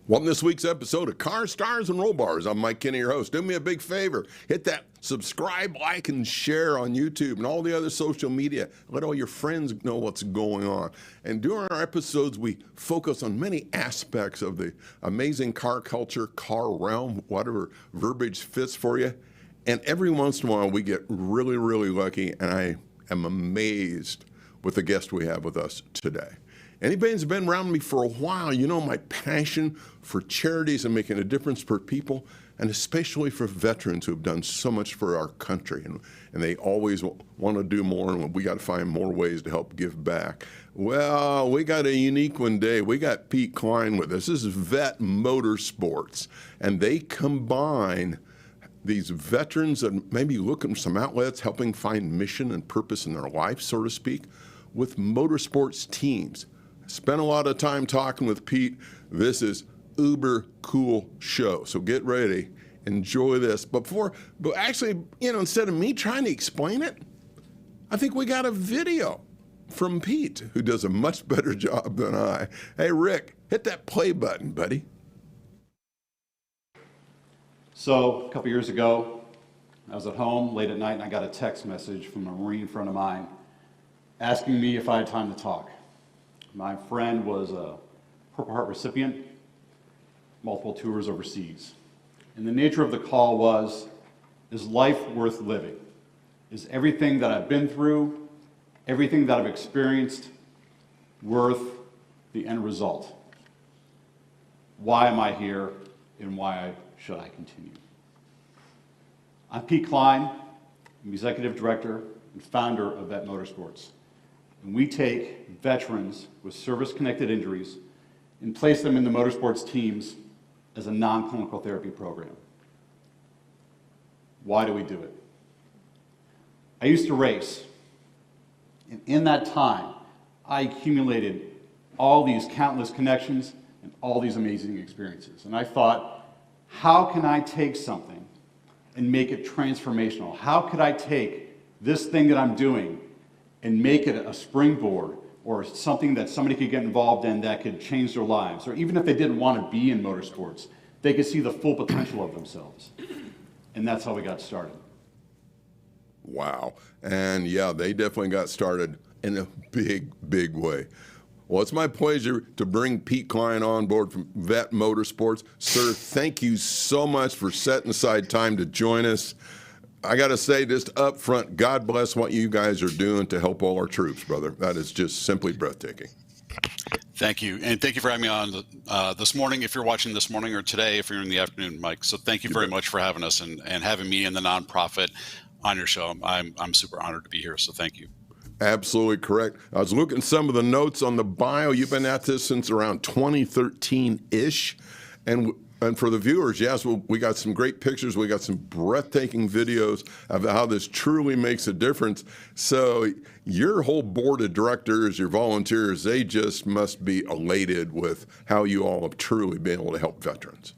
Welcome to this week's episode of Car Stars and Roll Bars. I'm Mike Kinney, your host. Do me a big favor. Hit that subscribe, like, and share on YouTube and all the other social media. Let all your friends know what's going on. And during our episodes, we focus on many aspects of the amazing car culture, car realm, whatever verbiage fits for you. And every once in a while, we get really, really lucky, and I am amazed with the guest we have with us today. Anybody who's been around me for a while, you know my passion for charities and making a difference for people, and especially for veterans who have done so much for our country. And they always want to do more, and we got to find more ways to help give back. Well, we got a unique one today. We got Pete Cline with us. This is VETMotorsports, and they combine these veterans that maybe looking for some outlets, helping find mission and purpose in their life, so to speak, with motorsports teams. Spent a lot of time talking with Pete. This is uber cool show. So get ready, enjoy this. But actually, instead of me trying to explain it, I think we got a video from Pete who does a much better job than I. Hey, Rick, hit that play button, buddy. So a couple years ago, I was at home late at night and I got a text message from a Marine friend of mine asking me if I had time to talk. My friend was a Purple Heart recipient, multiple tours overseas. And the nature of the call was, is life worth living? Is everything that I've been through, everything that I've experienced, worth the end result? Why am I here, and why should I continue? I'm Pete Cline. I'm Executive Director and founder of VETMotorsports. And we take veterans with service-connected injuries and place them in the motorsports teams as a non-clinical therapy program. Why do we do it? I used to race, and in that time, I accumulated all these countless connections and all these amazing experiences. And I thought, how can I take something and make it transformational? How could I take this thing that I'm doing and make it a springboard or something that somebody could get involved in that could change their lives? Or even if they didn't want to be in motorsports, they could see the full potential of themselves. And that's how we got started. Wow. And yeah, they definitely got started in a big, big way. Well, it's my pleasure to bring Pete Cline on board from VETMotorsports. Sir, thank you so much for setting aside time to join us. I got to say just up front, God bless what you guys are doing to help all our troops, brother. That is just simply breathtaking. Thank you. And thank you for having me on this morning, if you're watching this morning, or today, if you're in the afternoon, Mike. So thank you very much for having us and having me and the nonprofit on your show. I'm super honored to be here. So thank you. Absolutely correct. I was looking at some of the notes on the bio. You've been at this since around 2013-ish. And for the viewers, yes, we got some great pictures. We got some breathtaking videos of how this truly makes a difference. So your whole board of directors, your volunteers, they just must be elated with how you all have truly been able to help veterans.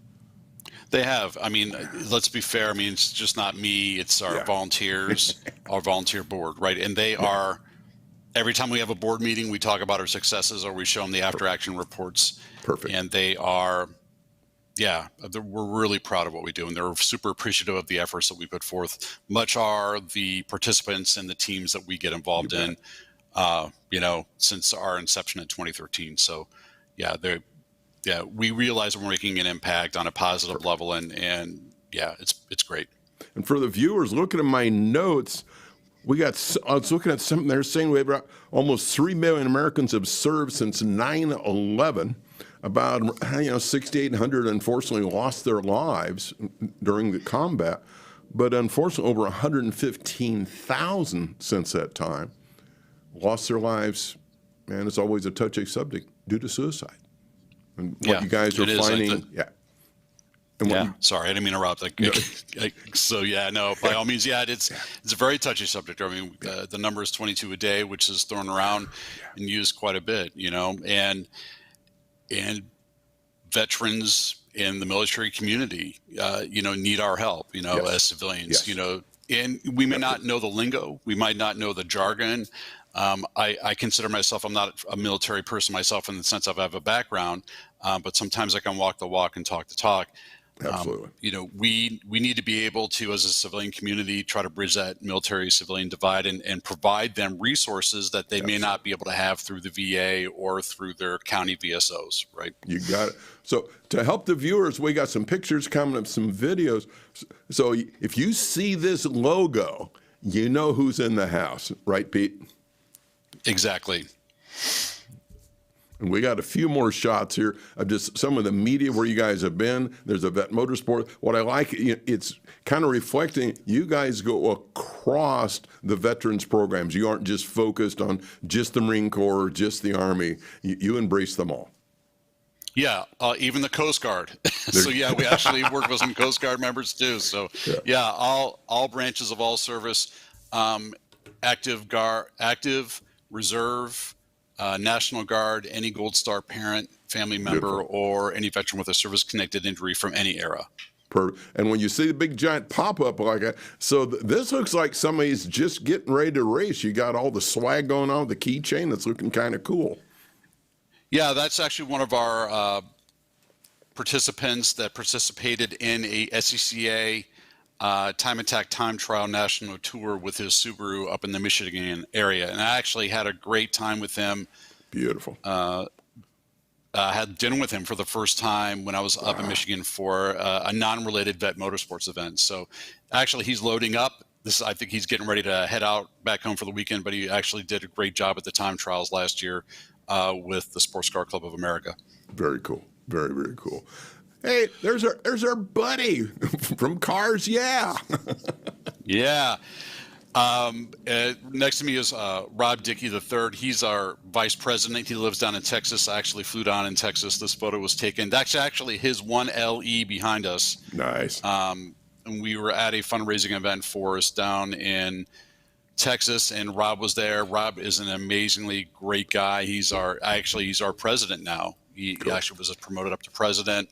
They have. I mean, let's be fair. I mean, it's just not me. It's our volunteers, our volunteer board, right? And they are, every time we have a board meeting, we talk about our successes or we show them the after-action reports. Perfect. And they are, we're really proud of what we do, and they're super appreciative of the efforts that we put forth. Much are the participants and the teams that we get involved in, since our inception in 2013. So, we realize we're making an impact on a positive level, and it's great. And for the viewers, looking at my notes, I was looking at something they're saying we have almost 3 million Americans have served since 9/11. About 6,800 unfortunately lost their lives during the combat, but unfortunately over 115,000 since that time lost their lives. And it's always a touchy subject due to suicide. And what you guys are finding, sorry, I didn't mean to interrupt. By all means, it's a very touchy subject. I mean, the number is 22 a day, which is thrown around and used quite a bit, and veterans in the military community, need our help, as civilians, and we may not know the lingo, we might not know the jargon. I consider myself, I'm not a military person myself in the sense of I have a background, but sometimes I can walk the walk and talk the talk. Absolutely. We need to be able to, as a civilian community, try to bridge that military-civilian divide and provide them resources that they may not be able to have through the VA or through their county VSOs, right? You got it. So to help the viewers, we got some pictures coming up, some videos. So if you see this logo, you know who's in the house, right, Pete? Exactly. And we got a few more shots here of just some of the media where you guys have been. There's a VETMotorsports. What I like, it's kind of reflecting you guys go across the veterans programs. You aren't just focused on just the Marine Corps or just the Army. You embrace them all. Yeah, even the Coast Guard. So yeah, we actually work with some Coast Guard members too. So yeah, all branches of all service, active, reserve, National Guard, any Gold Star parent, family member, or any veteran with a service-connected injury from any era. Perfect. And when you see the big giant pop-up like that, so this looks like somebody's just getting ready to race. You got all the swag going on, the keychain that's looking kind of cool. Yeah, that's actually one of our participants that participated in a SCCA time attack time trial national tour with his Subaru up in the Michigan area. And I actually had a great time with him. Beautiful. Had dinner with him for the first time when I was up in Michigan for a non-related VETMotorsports event. So actually he's loading up. I think he's getting ready to head out back home for the weekend, but he actually did a great job at the time trials last year with the Sports Car Club of America. Very cool. Very, very cool. Hey, there's our buddy from Cars, yeah. Yeah. Next to me is Rob Dickey III. He's our vice president. He lives down in Texas. I actually flew down in Texas. This photo was taken. That's actually his 1LE behind us. Nice. And we were at a fundraising event for us down in Texas, and Rob was there. Rob is an amazingly great guy. He's our president now. He actually was promoted up to president.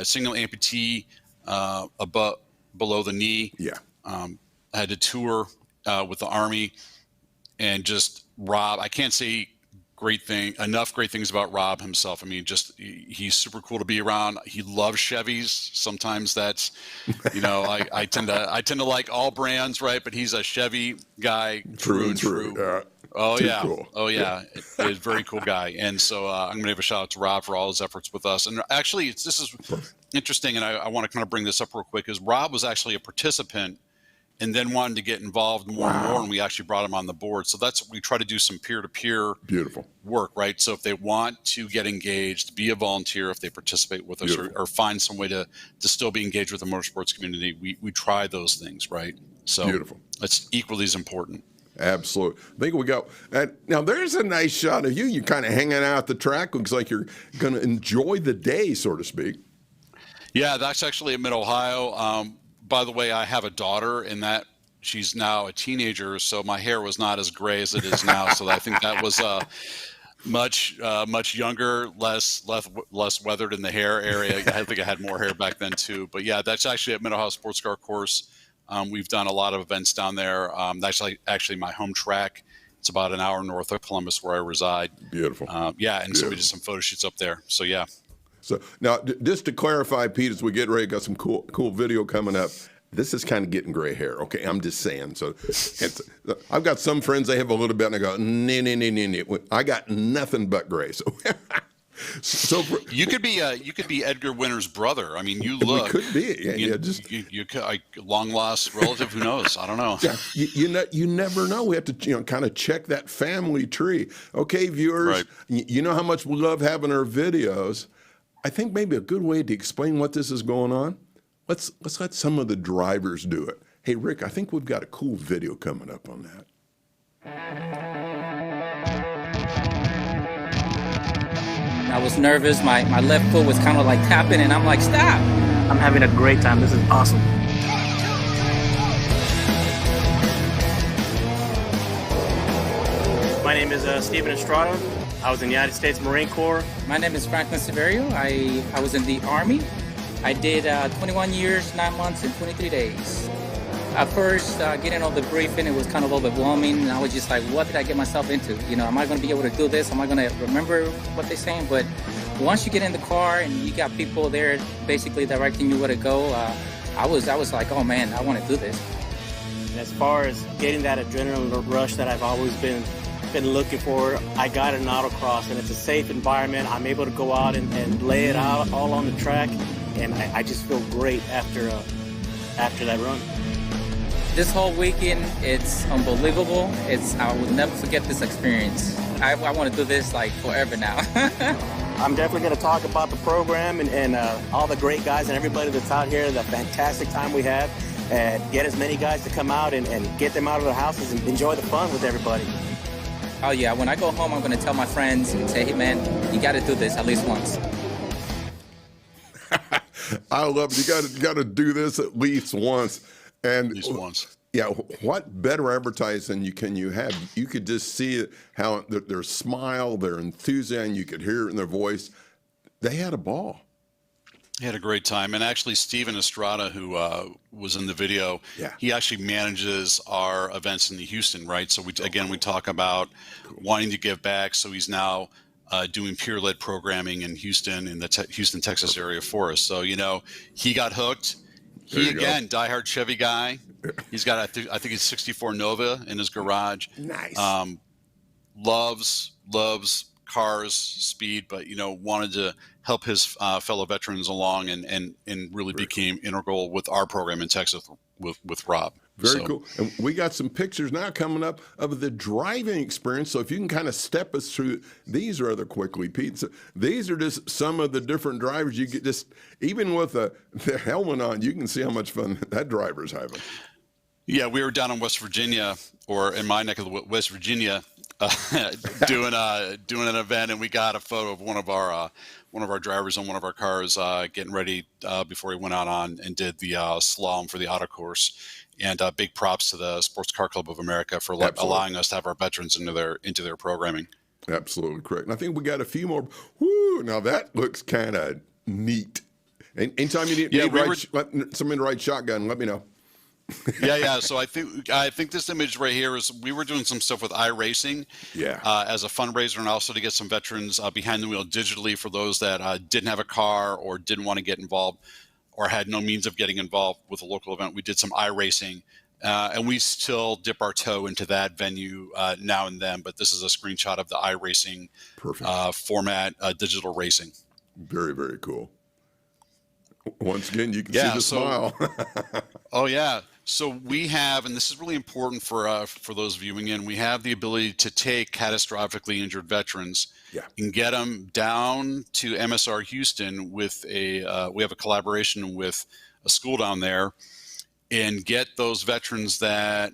Single amputee, below the knee. Yeah. I had to tour with the Army, and just Rob, I can't say enough great things about Rob himself. I mean, he's super cool to be around. He loves Chevys. Sometimes that's, I tend to like all brands, right? But he's a Chevy guy. True and true. Oh yeah. Cool. Oh yeah. He's a very cool guy. And so I'm going to give a shout out to Rob for all his efforts with us. And actually this is interesting. And I want to kind of bring this up real quick, is Rob was actually a participant and then wanted to get involved more and more. And we actually brought him on the board. So we try to do some peer-to-peer work, right? So if they want to get engaged, be a volunteer, if they participate with us or find some way to still be engaged with the motorsports community, we try those things, right? So that's equally as important. Absolutely. I think we got now. There's a nice shot of you. You're kind of hanging out at the track. Looks like you're going to enjoy the day, so to speak. Yeah, that's actually in Mid-Ohio. By the way, I have a daughter, and that she's now a teenager, so my hair was not as gray as it is now. So I think that was much younger, less weathered in the hair area. I think I had more hair back then too. But yeah, that's actually at Mid-Ohio Sports Car Course. We've done a lot of events down there. That's actually my home track. It's about an hour north of Columbus where I reside. Beautiful. So we did some photo shoots up there. So yeah. So now, just to clarify, Pete, as we get ready, got some cool video coming up. This is kind of getting gray hair. Okay, I'm just saying. So I've got some friends, they have a little bit, and I go, no. I got nothing but gray. So you could be Edgar Winter's brother. I mean, you look. We could be. You long lost relative. Who knows? I don't know. Yeah, you never know. We have to kind of check that family tree. Okay, viewers, you know how much we love having our videos. I think maybe a good way to explain what this is going on. Let's let some of the drivers do it. Hey, Rick, I think we've got a cool video coming up on that. I was nervous. My left foot was kind of like tapping, and I'm like, stop. I'm having a great time. This is awesome. My name is Steven Estrada. I was in the United States Marine Corps. My name is Franklin Severio. I was in the Army. I did 21 years, 9 months, and 23 days. At first, getting all the briefing, it was kind of overwhelming. And I was just like, what did I get myself into? Am I going to be able to do this? Am I going to remember what they're saying? But once you get in the car and you got people there basically directing you where to go, I was like, oh man, I want to do this. And as far as getting that adrenaline rush that I've always been looking for, I got an autocross, and it's a safe environment. I'm able to go out and lay it out all on the track, and I just feel great after that run. This whole weekend, it's unbelievable. I will never forget this experience. I want to do this like forever now. I'm definitely going to talk about the program and all the great guys and everybody that's out here, the fantastic time we have, and get as many guys to come out and get them out of their houses and enjoy the fun with everybody. Oh yeah, when I go home, I'm going to tell my friends and say, hey man, you got to do this at least once. I love it. You got to do this at least once. And At least once. Yeah, what better advertising can you have? You could just see how their smile, their enthusiasm, you could hear it in their voice. They had a ball. He had a great time. And actually, Steven Estrada, who was in the video, he actually manages our events in the Houston, right? So we talk about wanting to give back. So he's now doing peer-led programming in Houston, in the Houston, Texas area for us. So, he got hooked. He, again, diehard Chevy guy. He's got, I think he's 64 Nova in his garage. Nice. Loves cars, speed, but, wanted to help his fellow veterans along and really became integral with our program in Texas with Rob. Very cool. And we got some pictures now coming up of the driving experience. So if you can kind of step us through these rather quickly, Pete. So these are just some of the different drivers you get. Just even with the helmet on, you can see how much fun that driver's having. Yeah, we were down in West Virginia, or in my neck of the West Virginia, doing an event, and we got a photo of one of our drivers on one of our cars getting ready before he went out on and did the slalom for the autocourse. And big props to the Sports Car Club of America for allowing us to have our veterans into their programming. Absolutely correct. And I think we got a few more. Woo! Now that looks kind of neat. And anytime you need somebody to ride shotgun, let me know. Yeah. So I think this image right here is we were doing some stuff with iRacing, as a fundraiser, and also to get some veterans behind the wheel digitally for those that didn't have a car or didn't want to get involved or had no means of getting involved with a local event. We did some iRacing, and we still dip our toe into that venue now and then. But this is a screenshot of the iRacing format, digital racing. Very, very cool. Once again, you can see the smile. Oh yeah. So we have, and this is really important for those viewing in, we have the ability to take catastrophically injured veterans and get them down to MSR Houston with we have a collaboration with a school down there, and get those veterans that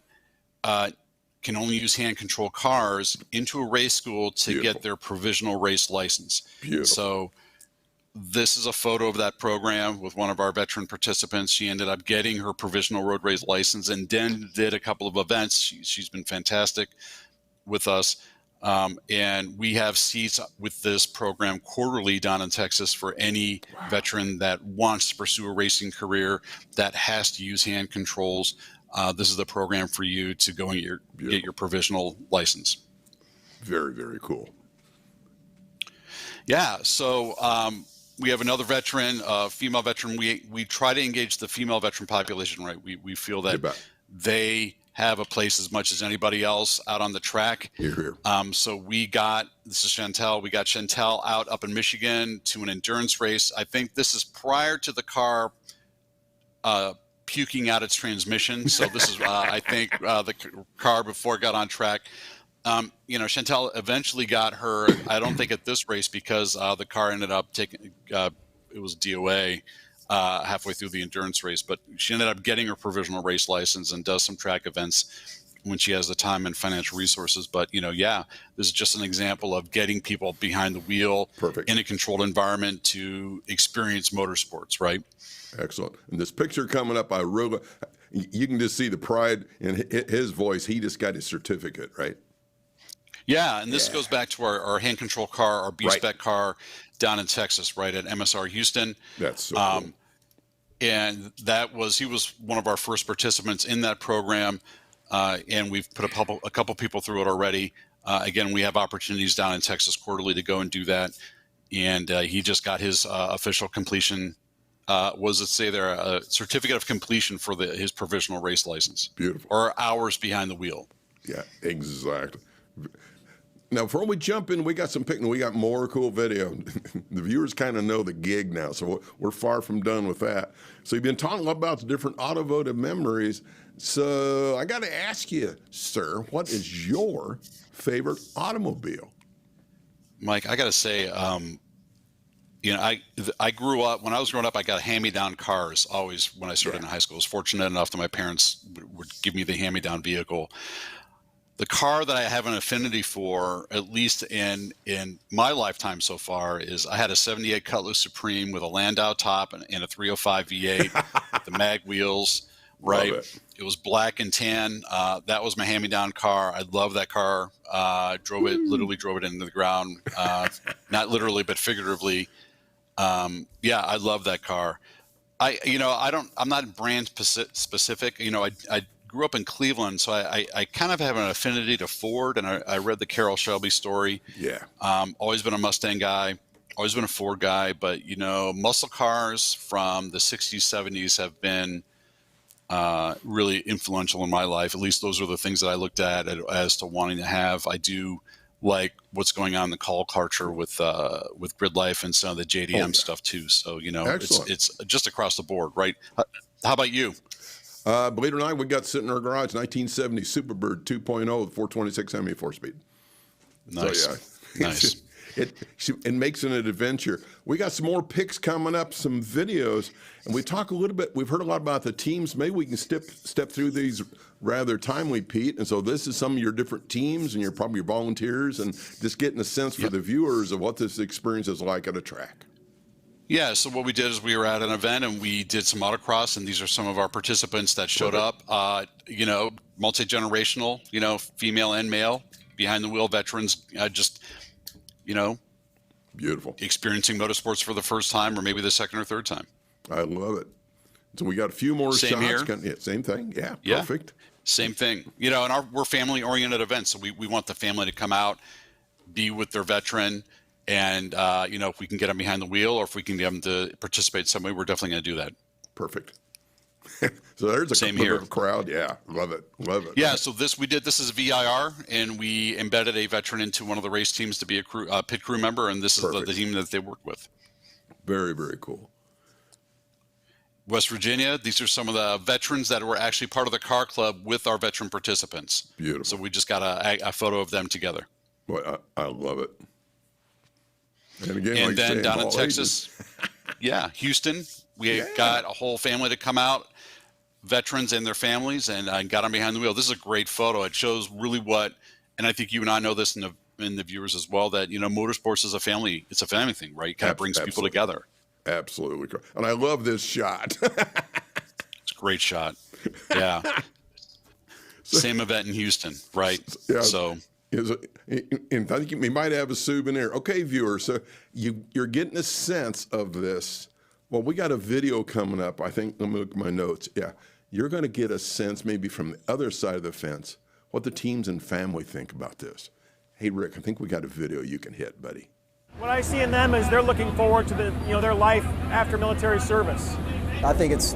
can only use hand control cars into a race school to get their provisional race license. Beautiful. So this is a photo of that program with one of our veteran participants. She ended up getting her provisional road race license and then did a couple of events. She's been fantastic with us. And we have seats with this program quarterly down in Texas for any veteran that wants to pursue a racing career that has to use hand controls. This is the program for you to go and get your provisional license. Very, very cool. Yeah. So, we have another veteran, female veteran. We try to engage the female veteran population, right? We feel that they have a place as much as anybody else out on the track. Here. So this is Chantel. We got Chantel up in Michigan to an endurance race. I think this is prior to the car puking out its transmission. So this is, I think, the car before it got on track. Chantel eventually got her, I don't think at this race, because the car ended up taking, it was DOA halfway through the endurance race, but she ended up getting her provisional race license and does some track events when she has the time and financial resources. But, this is just an example of getting people behind the wheel in a controlled environment to experience motorsports, right? Excellent. And this picture coming up, you can just see the pride in his voice. He just got his certificate, right? Yeah, and this goes back to our hand control car, our B-Spec car down in Texas, right, at MSR Houston. That's so cool. And he was one of our first participants in that program, and we've put a couple people through it already. Again, we have opportunities down in Texas quarterly to go and do that. and he just got his official completion. Was it say there a certificate of completion for his provisional race license? Beautiful. Or hours behind the wheel. Yeah, exactly. Now, before we jump in, we got some picking. We got more cool video. The viewers kind of know the gig now, so we're far from done with that. So you've been talking about the different automotive memories. So I got to ask you, sir, what is your favorite automobile? Mike, I got to say, you know, I grew up, when I was growing up, I got hand-me-down cars always when I started in high school. I was fortunate enough that my parents would give me the hand-me-down vehicle. The car that I have an affinity for, at least in my lifetime so far, is I had a 78 Cutlass Supreme with a Landau top and a 305 V8 with the mag wheels, right? It was black and tan. That was my hand-me-down car. I love that car. Literally drove it into the ground. Not literally, but figuratively. Yeah, I love that car. I'm not brand specific. You know, I grew up in Cleveland, so I kind of have an affinity to Ford, and I read the Carroll Shelby story. Yeah. Always been a Mustang guy, always been a Ford guy, but, you know, muscle cars from the 60s, 70s have been really influential in my life. At least those are the things that I looked at as to wanting to have. I do like what's going on in the call culture with Grid Life and some of the JDM stuff too. So, you know, it's just across the board, right? How about you? Believe it or not, we got sitting in our garage 1970 Superbird 2.0 with 426 ME 4-speed. Nice. So, yeah. Nice. It makes it an adventure. We got some more picks coming up, some videos, and we talk a little bit. We've heard a lot about the teams. Maybe we can step through these rather timely, Pete. And so this is some of your different teams and probably your volunteers, and just getting a sense for the viewers of what this experience is like at a track. Yeah, so what we did is we were at an event and we did some autocross, and these are some of our participants that showed up. You know, multi-generational, you know, female and male, behind the wheel veterans, just, you know, beautiful, experiencing motorsports for the first time or maybe the second or third time. I love it. So we got a few more Same shots. Here. Same thing. Yeah, perfect. Same thing. You know, and we're family-oriented events, so we want the family to come out, be with their veteran. And, you know, if we can get them behind the wheel or if we can get them to participate some way, we're definitely going to do that. Perfect. So there's a bit of a crowd. Yeah, love it. Love it. Yeah, so this is VIR, and we embedded a veteran into one of the race teams to be a pit crew member, and this is the team that they work with. Very, very cool. West Virginia, these are some of the veterans that were actually part of the car club with our veteran participants. Beautiful. So we just got a photo of them together. Boy, I love it. And again, and then down in Texas, Houston, we got a whole family to come out, veterans and their families, and got them behind the wheel. This is a great photo. It shows really and I think you and I know this in the viewers as well, that, you know, motorsports is a family. It's a family thing, right? It kind of brings people together. Absolutely. And I love this shot. It's a great shot. Yeah. Same event in Houston, right? Yeah. So. And I think we might have a souvenir. Okay, viewers, so you're getting a sense of this. Well, we got a video coming up. I think, let me look at my notes. Yeah, you're going to get a sense maybe from the other side of the fence what the teams and family think about this. Hey, Rick, I think we got a video you can hit, buddy. What I see in them is they're looking forward to their life after military service. I think it's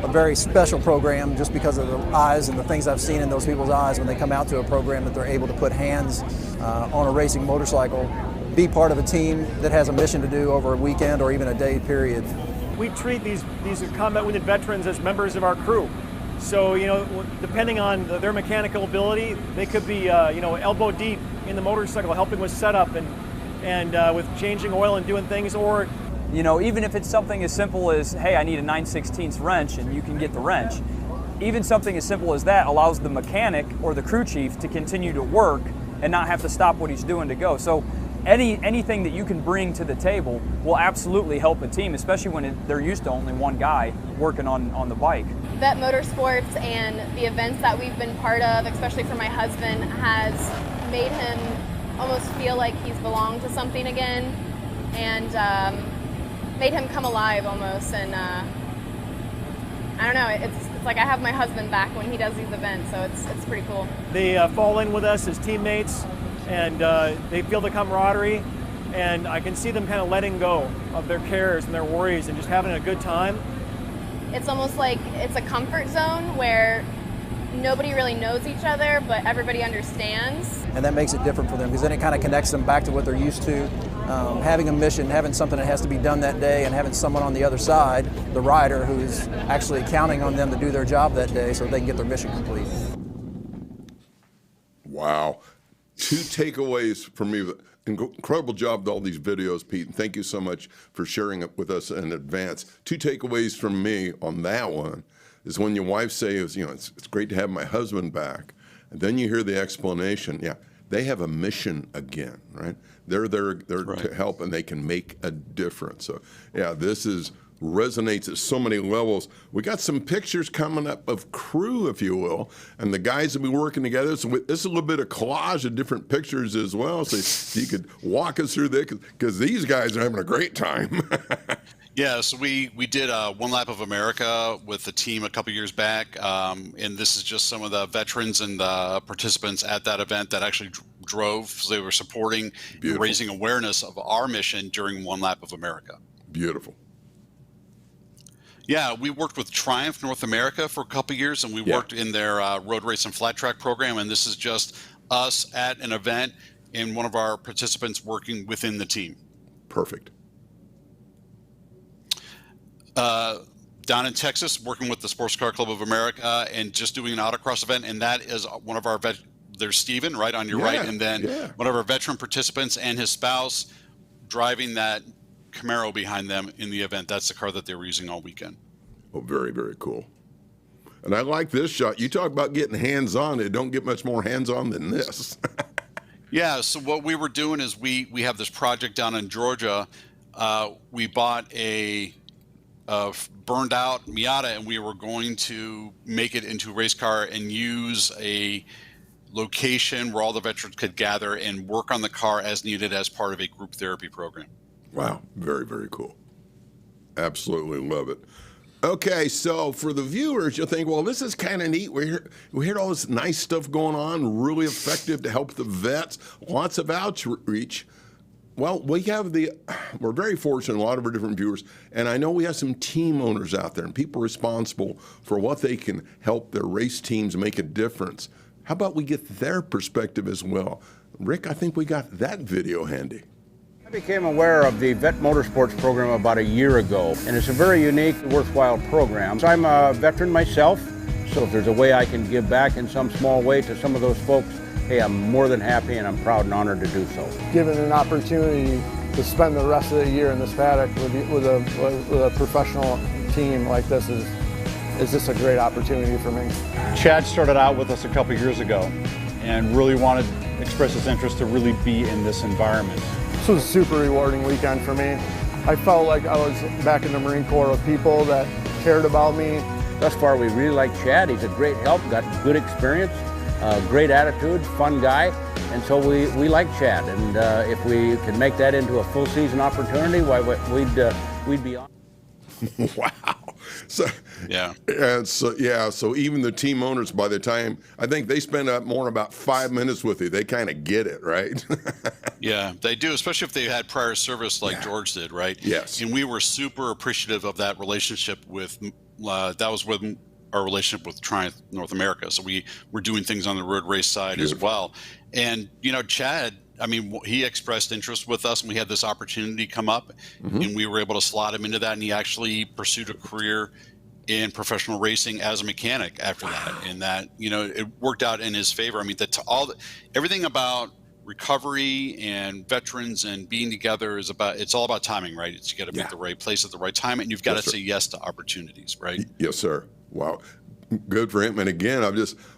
a very special program just because of the eyes and the things I've seen in those people's eyes when they come out to a program, that they're able to put hands on a racing motorcycle, be part of a team that has a mission to do over a weekend or even a day period. We treat these combat wounded veterans as members of our crew. So, you know, depending on their mechanical ability, they could be, elbow deep in the motorcycle helping with setup and with changing oil and doing things, or you know, even if it's something as simple as, hey, I need a 9/16 wrench, and you can get the wrench. Even something as simple as that allows the mechanic or the crew chief to continue to work and not have to stop what he's doing to go. So anything that you can bring to the table will absolutely help a team, especially when they're used to only one guy working on the bike. VETMotorsports and the events that we've been part of, especially for my husband, has made him almost feel like he's belonged to something again, and made him come alive almost. And I don't know, it's like I have my husband back when he does these events, so it's pretty cool. They fall in with us as teammates, and they feel the camaraderie, and I can see them kind of letting go of their cares and their worries and just having a good time. It's almost like it's a comfort zone where nobody really knows each other, but everybody understands. And that makes it different for them because then it kind of connects them back to what they're used to. Having a mission, having something that has to be done that day, and having someone on the other side, the rider, who's actually counting on them to do their job that day so they can get their mission complete. Wow. 2 takeaways from me. Incredible job with all these videos, Pete. And thank you so much for sharing it with us in advance. 2 takeaways from me on that one is when your wife says, you know, it's great to have my husband back. And then you hear the explanation. Yeah, they have a mission again, right? They're there to help, and they can make a difference. So, yeah, this resonates at so many levels. We got some pictures coming up of crew, if you will, and the guys will be working together. So this is a little bit of collage of different pictures as well. So if you could walk us through that, because these guys are having a great time. Yeah, so we did One Lap of America with the team a couple years back, and this is just some of the veterans and the participants at that event that actually drove. So they were supporting, raising awareness of our mission during One Lap of America. Beautiful. Yeah, we worked with Triumph North America for a couple years, and we worked in their road race and flat track program, and this is just us at an event and one of our participants working within the team. Perfect. Down in Texas, working with the Sports Car Club of America and just doing an autocross event, and that is one of our there's Steven right on your right, and then one of our veteran participants and his spouse driving that Camaro behind them in the event. That's the car that they were using all weekend. Oh, very, very cool. And I like this shot. You talk about getting hands-on. It don't get much more hands-on than this. Yeah, so what we were doing is we have this project down in Georgia. We bought a burned out Miata, and we were going to make it into a race car and use a location where all the veterans could gather and work on the car as needed as part of a group therapy program. Wow, very, very cool. Absolutely love it. Okay, so for the viewers, you'll think, well, this is kind of neat. We heard all this nice stuff going on, really effective to help the vets, lots of outreach. Well, we're very fortunate, a lot of our different viewers, and I know we have some team owners out there and people responsible for what they can help their race teams make a difference. How about we get their perspective as well? Rick, I think we got that video handy. I became aware of the VETMotorsports program about a year ago, and it's a very unique, worthwhile program. So I'm a veteran myself, so if there's a way I can give back in some small way to some of those folks, hey, I'm more than happy and I'm proud and honored to do so. Given an opportunity to spend the rest of the year in this paddock with a professional team like this is just a great opportunity for me. Chad started out with us a couple years ago and really wanted to express his interest to really be in this environment. This was a super rewarding weekend for me. I felt like I was back in the Marine Corps with people that cared about me. Thus far, we really like Chad. He's a great help, got good experience, great attitude, fun guy, and so we like Chad. And if we can make that into a full season opportunity, why we'd be on. Wow. So so even the team owners, by the time, I think they spend up more about 5 minutes with you, they kind of get it, right? Yeah, they do, especially if they had prior service like George did, right? Yes. And we were super appreciative of that relationship with, that was with our relationship with Triumph North America. So we were doing things on the road race side as well. And, you know, Chad, I mean, he expressed interest with us, and we had this opportunity come up, and we were able to slot him into that, and he actually pursued a career in professional racing as a mechanic after that, and that, you know, it worked out in his favor. I mean, everything about recovery and veterans and being together it's all about timing, right? You got to be at the right place at the right time, and you've got to say yes to opportunities, right? Yes, sir. Wow. Good for him. And again,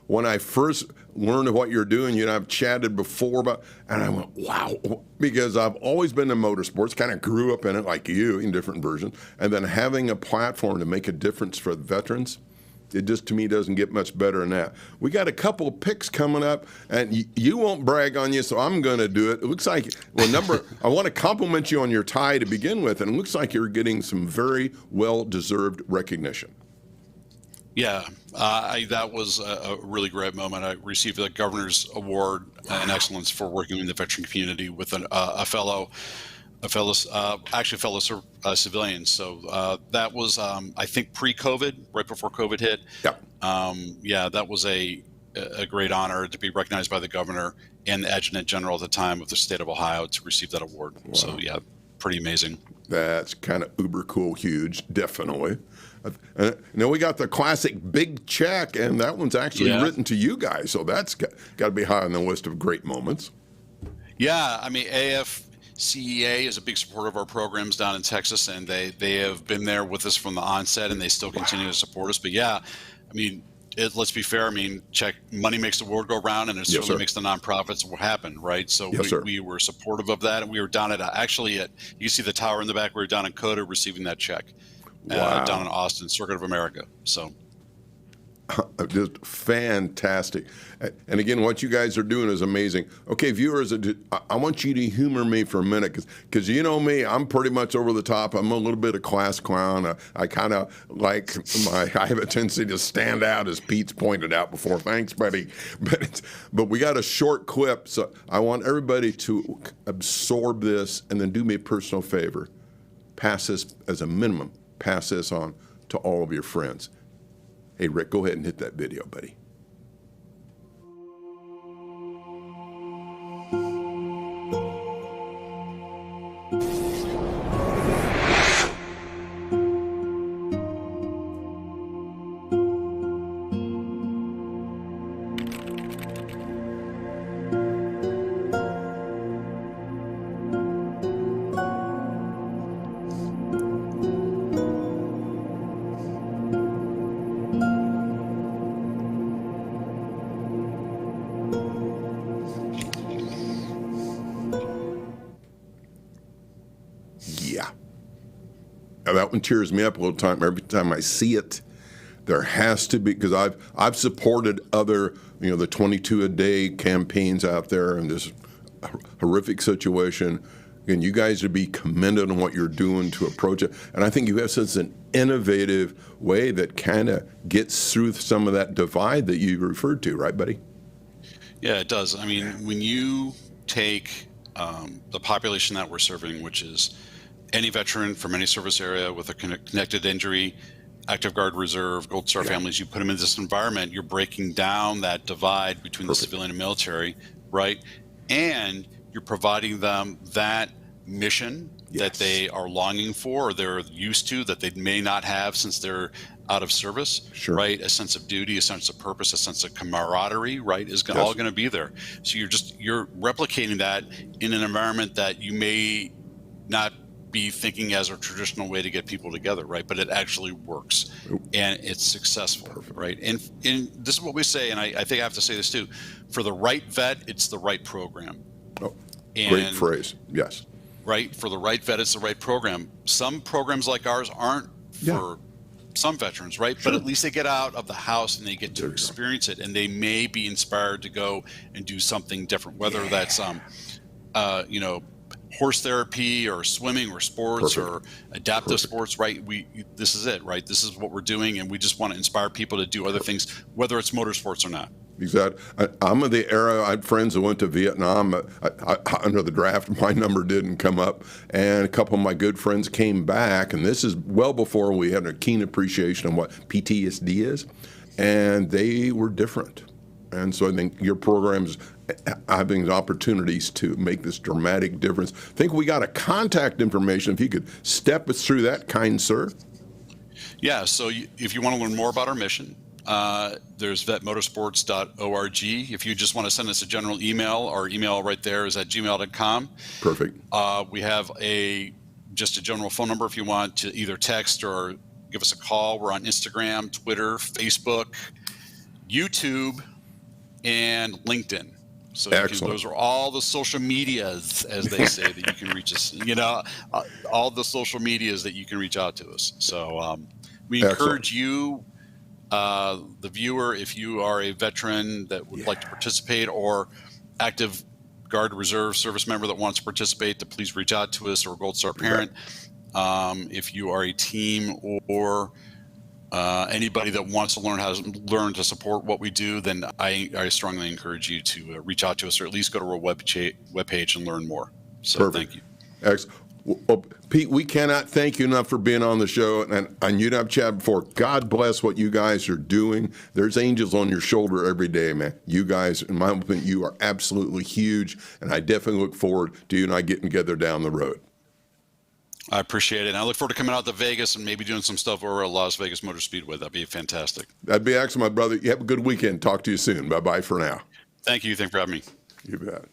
when I first learned what you're doing, you know, I've chatted before about, and I went, wow, because I've always been in motorsports, kind of grew up in it like you in different versions, and then having a platform to make a difference for the veterans, it just, to me, doesn't get much better than that. We got a couple of picks coming up, and you won't brag on you, so I'm going to do it. It looks like, I want to compliment you on your tie to begin with, and it looks like you're getting some very well-deserved recognition. Yeah, that was a really great moment. I received the Governor's Award in Excellence for working in the veteran community with actually fellow civilians. So that was, I think, pre-COVID, right before COVID hit. Yeah. That was a great honor to be recognized by the governor and the adjutant general at the time of the state of Ohio to receive that award. Wow. So yeah, pretty amazing. That's kind of uber cool, huge, definitely. Now we got the classic big check, and that one's actually written to you guys, so that's got to be high on the list of great moments. Yeah, I mean, AFCEA is a big supporter of our programs down in Texas, and they have been there with us from the onset, and they still continue to support us. But yeah, I mean, let's be fair. I mean, money makes the world go round, and it certainly makes the nonprofits happen, right? So we were supportive of that, and we were down at you see the tower in the back. We were down in Coda receiving that check. Down in Austin, Circuit of America. So just fantastic. And again, what you guys are doing is amazing. Okay, viewers, I want you to humor me for a minute because you know me, I'm pretty much over the top. I'm a little bit of class clown. I kind of I have a tendency to stand out, as Pete's pointed out before. Thanks, buddy. But we got a short clip, so I want everybody to absorb this and then do me a personal favor. Pass this as a minimum. Pass this on to all of your friends. Hey, Rick, go ahead and hit that video, buddy. That one tears me up a little time. Every time I see it, there has to be, because I've supported other, the 22 a day campaigns out there in this horrific situation. And you guys would be commended on what you're doing to approach it. And I think you have such an innovative way that kind of gets through some of that divide that you referred to, right, buddy? Yeah, it does. I mean, when you take the population that we're serving, which is any veteran from any service area with a connected injury, active guard reserve, Gold Star families, you put them in this environment, you're breaking down that divide between the civilian and military, right? And you're providing them that mission that they are longing for, or they're used to, that they may not have since they're out of service, right? A sense of duty, a sense of purpose, a sense of camaraderie, right, is all going to be there. So you're replicating that in an environment that you may not be thinking as a traditional way to get people together, right? But it actually works and it's successful, right? And this is what we say, and I think I have to say this too, for the right vet, it's the right program. Great phrase, yes. Right, for the right vet, it's the right program. Some programs like ours aren't for some veterans, right? But at least they get out of the house and they get to experience it, and they may be inspired to go and do something different, whether that's horse therapy or swimming or sports or adaptive sports, right? This is it, right? This is what we're doing, and we just want to inspire people to do other things, whether it's motorsports or not. Exactly. I'm of the era, I had friends that went to Vietnam. Under the draft, my number didn't come up, and a couple of my good friends came back, and this is well before we had a keen appreciation of what PTSD is, and they were different. And so I think your program's having opportunities to make this dramatic difference. I think we got a contact information. If you could step us through that, kind sir. Yeah, so if you want to learn more about our mission, there's VETMotorsports.org. If you just want to send us a general email, our email right there is at gmail.com. Perfect. We have just a general phone number if you want to either text or give us a call. We're on Instagram, Twitter, Facebook, YouTube, and LinkedIn. So those are all the social medias, as they say, that you can reach us. All the social medias that you can reach out to us. So we encourage you, the viewer, if you are a veteran that would like to participate, or active Guard Reserve service member that wants to participate, to please reach out to us, or Gold Star parent. If you are a team or Anybody that wants to learn to support what we do, then I strongly encourage you to reach out to us, or at least go to our webpage and learn more. So Perfect. Thank you. Excellent. Well, Pete, we cannot thank you enough for being on the show. And you and I've chatted before. God bless what you guys are doing. There's angels on your shoulder every day, man. You guys, in my opinion, you are absolutely huge. And I definitely look forward to you and I getting together down the road. I appreciate it. And I look forward to coming out to Vegas and maybe doing some stuff over at Las Vegas Motor Speedway. That'd be fantastic. That'd be excellent, my brother. You have a good weekend. Talk to you soon. Bye-bye for now. Thank you. Thanks for having me. You bet.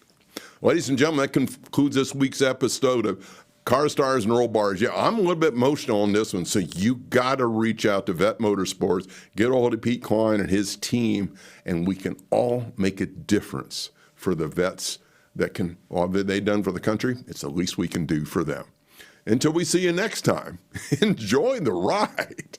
Ladies and gentlemen, that concludes this week's episode of Car Stars and Roll Bars. Yeah, I'm a little bit emotional on this one, so you got to reach out to VETMotorsports, get a hold of Pete Cline and his team, and we can all make a difference for the vets that can, all that they've done for the country, it's the least we can do for them. Until we see you next time, enjoy the ride.